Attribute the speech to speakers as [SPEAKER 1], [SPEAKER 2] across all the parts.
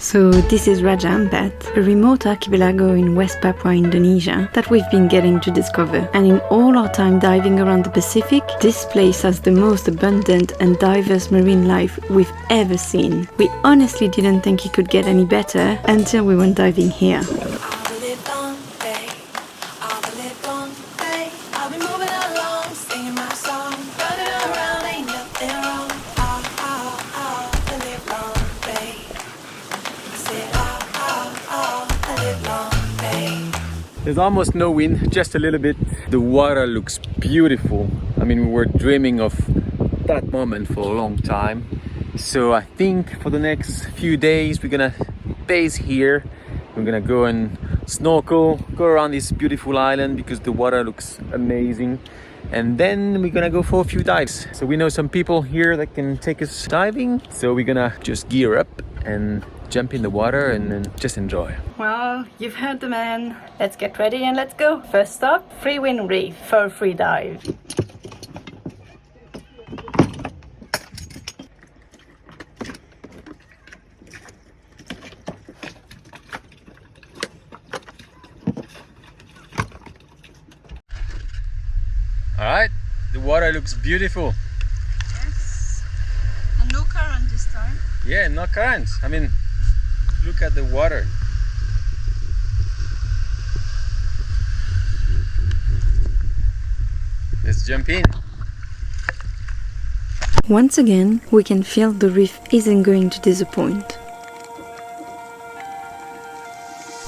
[SPEAKER 1] So this is Raja Ampat, a remote archipelago in West Papua, Indonesia, that we've been getting to discover. And in all our time diving around the Pacific, this place has the most abundant and diverse marine life we've ever seen. We honestly didn't think it could get any better until we went diving here.
[SPEAKER 2] There's almost no wind, just a little bit. The water looks beautiful. I mean, we were dreaming of that moment for a long time. So I think for the next few days we're gonna base here. We're gonna go and snorkel, go around this beautiful island because the water looks amazing. And then we're gonna go for a few dives. So we know some people here that can take us diving. So we're gonna just gear up and jump in the water and then just enjoy.
[SPEAKER 1] Well, you've heard the man. Let's get ready and let's go. First stop, Friwin Reef for a free dive.
[SPEAKER 2] Alright, the water looks beautiful.
[SPEAKER 1] Yes, and no current this time.
[SPEAKER 2] Yeah, no current. I mean, look at the water. Let's jump in.
[SPEAKER 1] Once again, we can feel the reef isn't going to disappoint.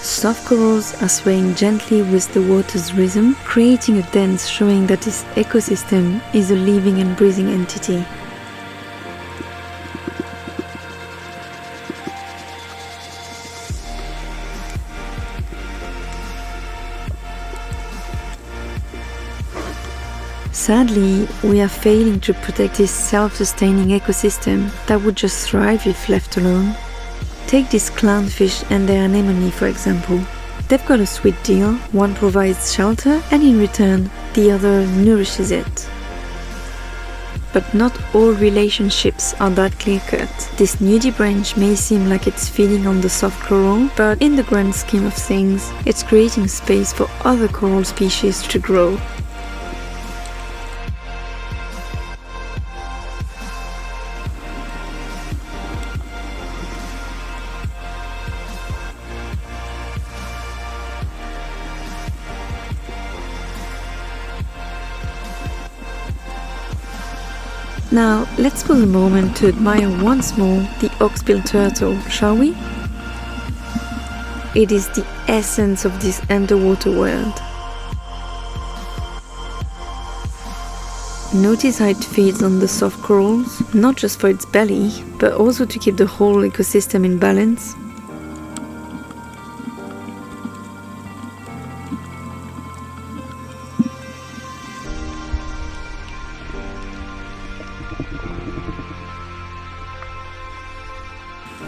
[SPEAKER 1] Soft corals are swaying gently with the water's rhythm, creating a dance showing that this ecosystem is a living and breathing entity. Sadly, we are failing to protect this self-sustaining ecosystem that would just thrive if left alone. Take this clownfish and their anemone for example. They've got a sweet deal. One provides shelter and in return, the other nourishes it. But not all relationships are that clear-cut. This nudie branch may seem like it's feeding on the soft coral, but in the grand scheme of things, it's creating space for other coral species to grow. Now, let's pause a moment to admire once more the hawksbill turtle, shall we? It is the essence of this underwater world. Notice how it feeds on the soft corals, not just for its belly, but also to keep the whole ecosystem in balance.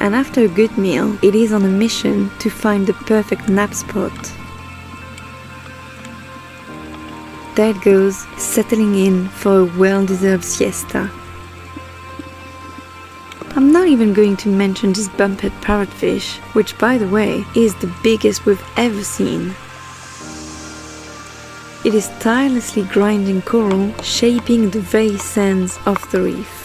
[SPEAKER 1] And after a good meal, it is on a mission to find the perfect nap spot. There it goes, settling in for a well-deserved siesta. I'm not even going to mention this bumphead parrotfish, which by the way, is the biggest we've ever seen. It is tirelessly grinding coral, shaping the very sands of the reef.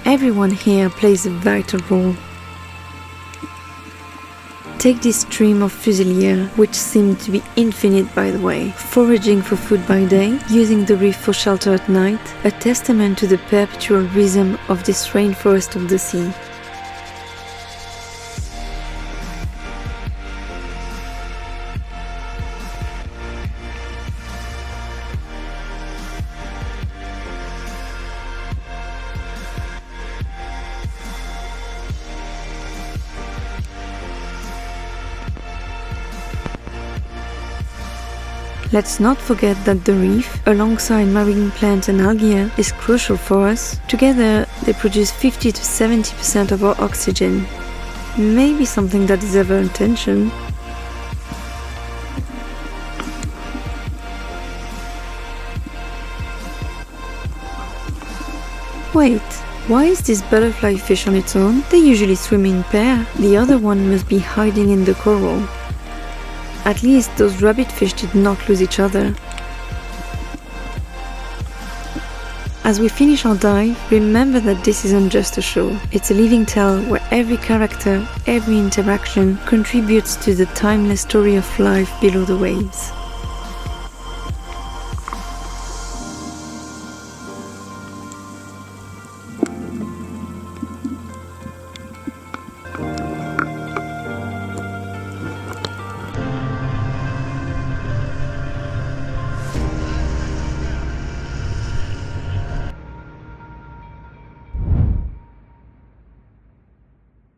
[SPEAKER 1] Everyone here plays a vital role. Take this stream of fusilier, which seemed to be infinite by the way, foraging for food by day, using the reef for shelter at night, a testament to the perpetual rhythm of this rainforest of the sea. Let's not forget that the reef, alongside marine plants and algae, is crucial for us. Together, they produce 50 to 70% of our oxygen. Maybe something that deserves our attention. Wait, why is this butterfly fish on its own? They usually swim in pair. The other one must be hiding in the coral. At least those rabbit fish did not lose each other. As we finish our dive, remember that this isn't just a show. It's a living tale where every character, every interaction contributes to the timeless story of life below the waves.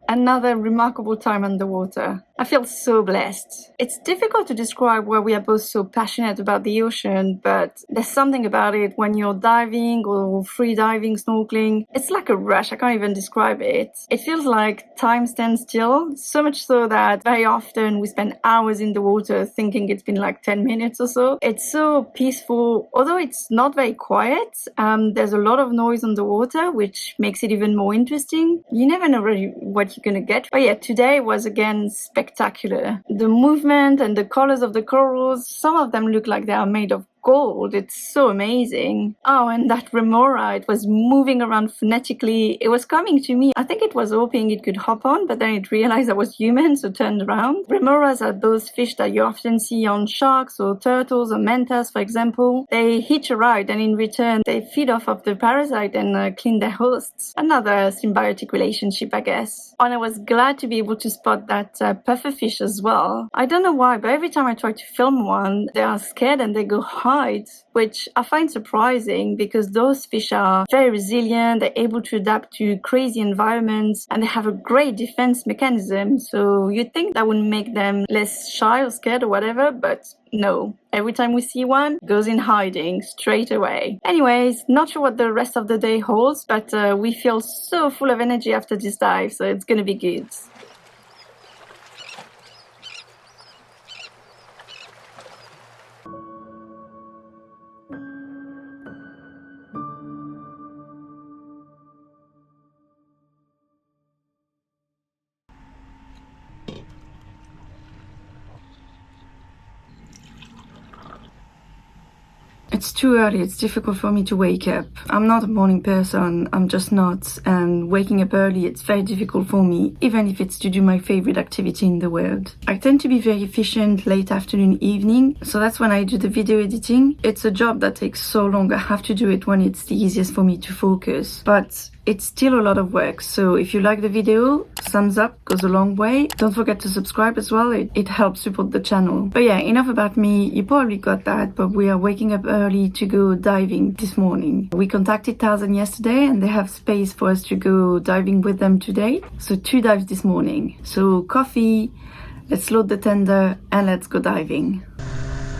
[SPEAKER 1] Another remarkable time underwater. I feel so blessed. It's difficult to describe why we are both so passionate about the ocean, but there's something about it when you're diving or free diving, snorkeling. It's like a rush. I can't even describe it. It feels like time stands still, so much so that very often we spend hours in the water thinking it's been like 10 minutes or so. It's so peaceful. Although it's not very quiet, there's a lot of noise on the water, which makes it even more interesting. You never know really what you're gonna get. But yeah, today was again spectacular. The movement and the colors of the corals, some of them look like they are made of gold. It's so amazing. Oh, and that remora, it was moving around phonetically. It was coming to me. I think it was hoping it could hop on, but then it realized I was human, so turned around. Remoras are those fish that you often see on sharks or turtles or mantas, for example. They hitch a ride, and in return, they feed off of the parasite and clean their hosts. Another symbiotic relationship, I guess. And I was glad to be able to spot that pufferfish as well. I don't know why, but every time I try to film one, they are scared and they go hide, which I find surprising because those fish are very resilient, they're able to adapt to crazy environments, and they have a great defense mechanism. So you'd think that would make them less shy or scared or whatever, but no. Every time we see one, it goes in hiding straight away. Anyways, not sure what the rest of the day holds, but we feel so full of energy after this dive, so it's gonna be good. It's too early, it's difficult for me to wake up. I'm not a morning person, I'm just not, and waking up early, it's very difficult for me, even if it's to do my favorite activity in the world. I tend to be very efficient late afternoon, evening, so that's when I do the video editing. It's a job that takes so long, I have to do it when it's the easiest for me to focus. But it's still a lot of work, so if you like the video, thumbs up goes a long way. Don't forget to subscribe as well, it helps support the channel. But yeah, enough about me, you probably got that, but we are waking up early to go diving this morning. We contacted Tarzan yesterday and they have space for us to go diving with them today. So 2 dives this morning. So coffee, let's load the tender and let's go diving.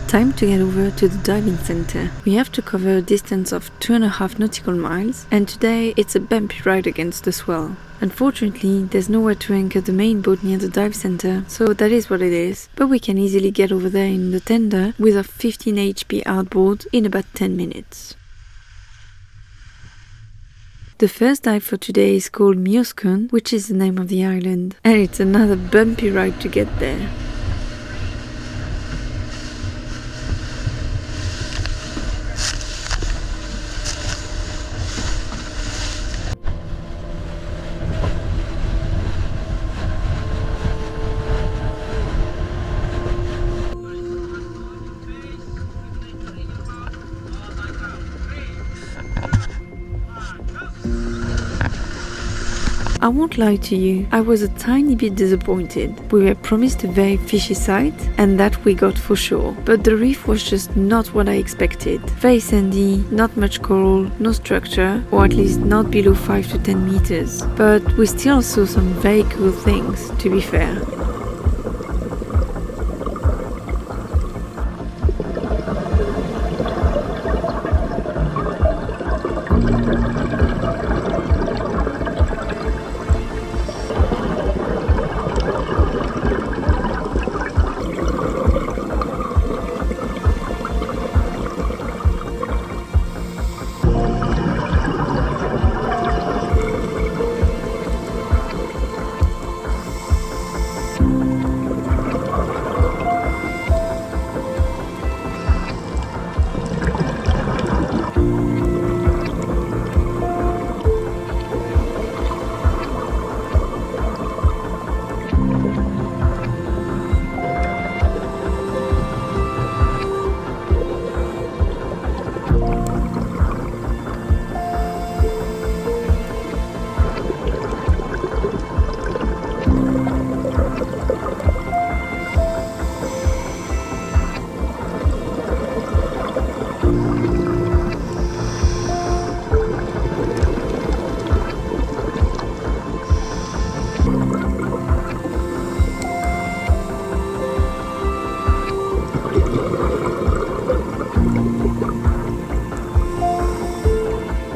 [SPEAKER 1] Time to get over to the diving center. We have to cover a distance of 2.5 nautical miles, and today it's a bumpy ride against the swell. Unfortunately, there's nowhere to anchor the main boat near the dive center, so that is what it is, but we can easily get over there in the tender with a 15 HP outboard in about 10 minutes. The first dive for today is called Mioskon, which is the name of the island, and it's another bumpy ride to get there. I won't lie to you, I was a tiny bit disappointed. We were promised a very fishy sight, and that we got for sure. But the reef was just not what I expected. Very sandy, not much coral, no structure, or at least not below 5 to 10 meters. But we still saw some very cool things, to be fair.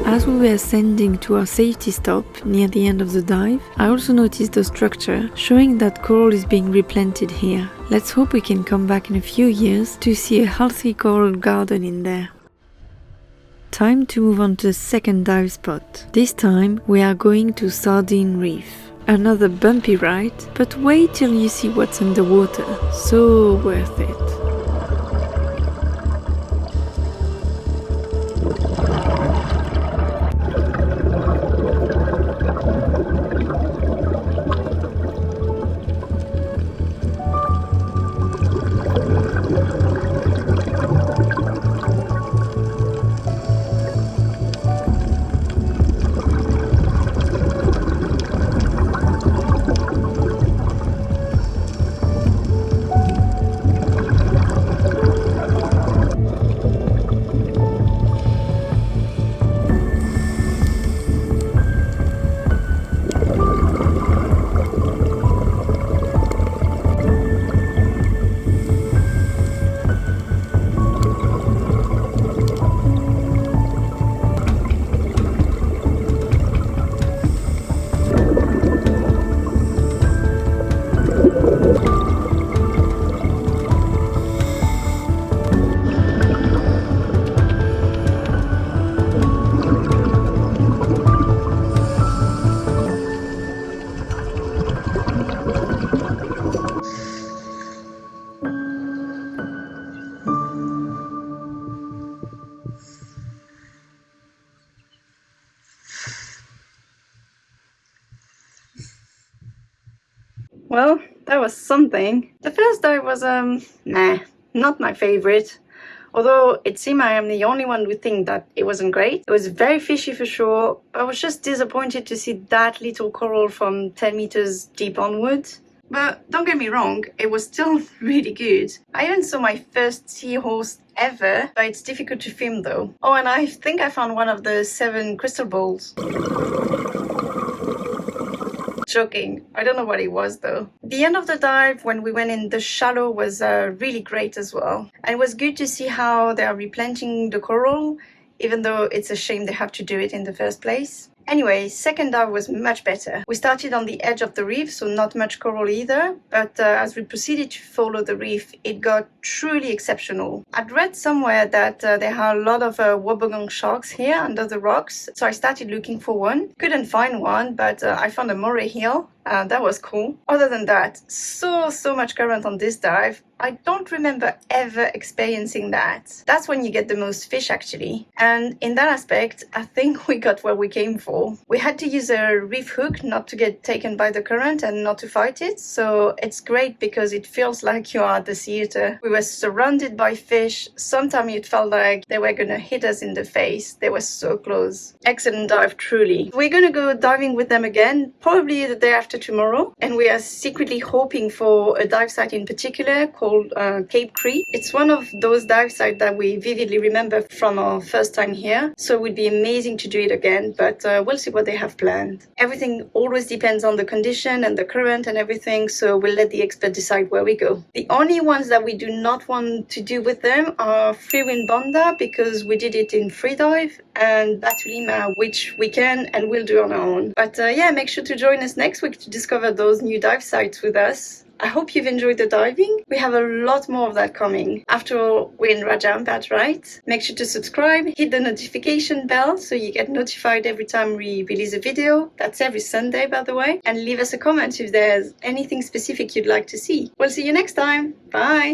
[SPEAKER 1] As we were ascending to our safety stop near the end of the dive, I also noticed a structure showing that coral is being replanted here. Let's hope we can come back in a few years to see a healthy coral garden in there. Time to move on to the second dive spot. This time we are going to Sardine Reef. Another bumpy ride, but wait till you see what's underwater. So worth it.
[SPEAKER 3] Well, that was something. The first dive was, not my favorite. Although it seemed I am the only one who think that it wasn't great. It was very fishy for sure. I was just disappointed to see that little coral from 10 meters deep onwards. But don't get me wrong, it was still really good. I even saw my first seahorse ever, but it's difficult to film though. Oh, and I think I found one of the 7 crystal balls. Joking. I don't know what it was though. The end of the dive when we went in the shallow was really great as well. And it was good to see how they are replanting the coral, even though it's a shame they have to do it in the first place. Anyway, second dive was much better. We started on the edge of the reef, so not much coral either, but as we proceeded to follow the reef, it got truly exceptional. I'd read somewhere that there are a lot of wobbegong sharks here under the rocks, so I started looking for one. Couldn't find one, but I found a moray here. That was cool. Other than that, so much current on this dive. I don't remember ever experiencing that. That's when you get the most fish actually. And in that aspect, I think we got what we came for. We had to use a reef hook not to get taken by the current and not to fight it. So it's great because it feels like you are at the theater. We were surrounded by fish. Sometimes it felt like they were gonna hit us in the face. They were so close. Excellent dive, truly. We're gonna go diving with them again, probably the day after tomorrow. And we are secretly hoping for a dive site in particular called Cape Cree. It's one of those dive sites that we vividly remember from our first time here, so it would be amazing to do it again, but we'll see what they have planned. Everything always depends on the condition and the current and everything, so we'll let the expert decide where we go. The only ones that we do not want to do with them are FriwinBonda, because we did it in Freedive, and Batulima, which we can and will do on our own. But yeah, make sure to join us next week to discover those new dive sites with us. I hope you've enjoyed the diving. We have a lot more of that coming. After all, we're in Ampat, right? Make sure to subscribe, hit the notification bell so you get notified every time we release a video. That's every Sunday, by the way. And leave us a comment if there's anything specific you'd like to see. We'll see you next time. Bye!